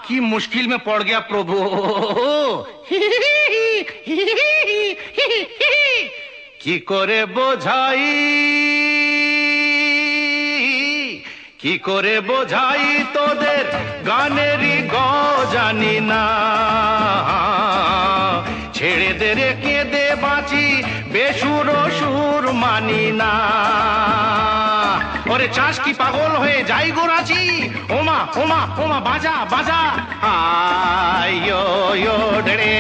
কি মুশকিল में पड़ गया प्रभु। কি করে বোঝাই, কি করে বোঝাই তোদের গানেরই জানি না। ছেড়ে দে রে কেঁদে বাঁচি, বেসুর সুর মানি না। ওরে চাষ কি পাগল হয়ে যাই গোরাচি, ওমা ওমা ওমা বাজা বাজা। আয়ো ইয়ো ডরে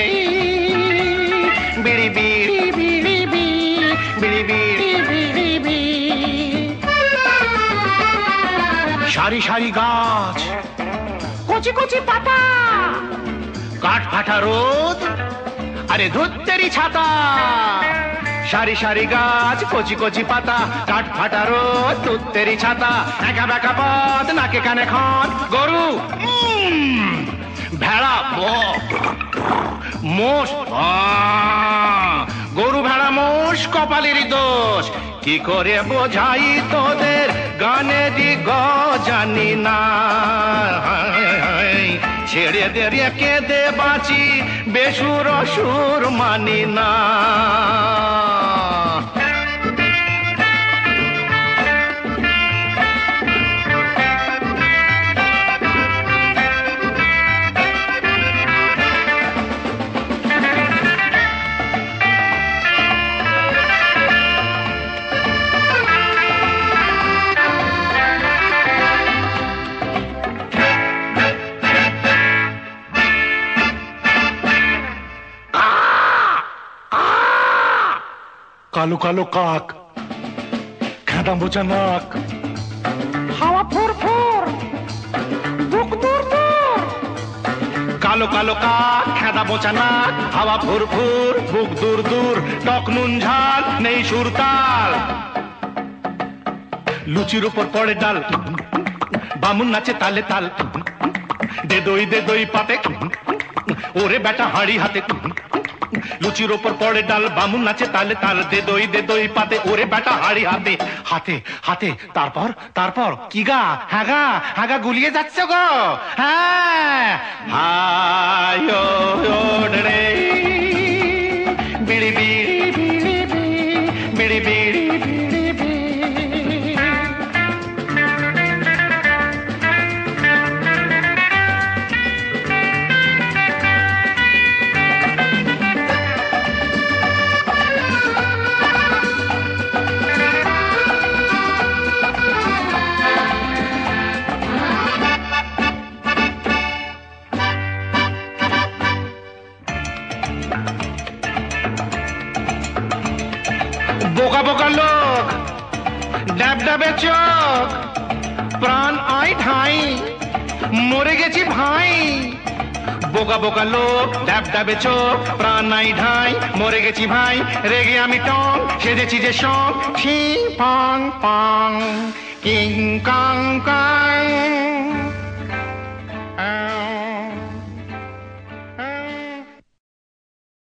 বিড়ি বিড়ি বিড়ি বিড়ি বিড়ি বিড়ি বিড়ি। সারি সারি গাছ, কচি কচি পাতা, কাঠ ফাটা রোদ, আরে ধুত্তেরি ছাতা। সারি সারি গাছ, কচি কচি পাতা, কাঠ ফাটা রোদ, ধুত্তেরি ছাতা। একা বেকা পথ, নাকে কানে খত, গরু ভেড়া মোষ, গরু ভেড়া মোষ কপালেরই দোষ। কি করে বোঝাই তোদের গানেরই জানি না। ছেড়ে দে রে কেঁদে বাঁচি, বেসুর সুর মানি না। কালো কালো কাক, খাঁদা বোঝা নাক, হাওয়া ফুর ফুর, বুক দূর দূর। কালো কালো কাক, খাঁদা বোঝা নাক, হাওয়া ফুর ফুর, বুক দূর দূর। টক নুন ঝাল, নেই সুর তাল। লুচির উপর পড়ে ডাল, বামুন নাচে তালে তাল। দে দই পাতে, ওরে বেটা হাঁড়ি হাতে। লুচির ওপর পড়ে ডাল, বামুন নাচে তালে তাল। দে দই পাতে, ওরে বেটা হাড়ি হাতে হাতে হাতে। তারপর তারপর কি গা, হ্যাঁ গা, হ্যাঁ গা গুলিয়ে যাচ্ছে গো। হ্যাঁ হায়ো রে বিড়ি বিড়ি বিড়ি বিড়ি বিড়ি বিড়ি বিড়ি। বোকা বোকা লোক, ডাব ডাবে চোখ, প্রাণ আই ঠাই, মরে গেছি ভাই। বোকা বোকা লোক, ডাব ডাবে চোখ, প্রাণ আই ঢাই, মরে গেছি ভাই। রেগে আমি টং, সেজেছি যে সং, ছিং পাং পাং, কিং কাং কাং।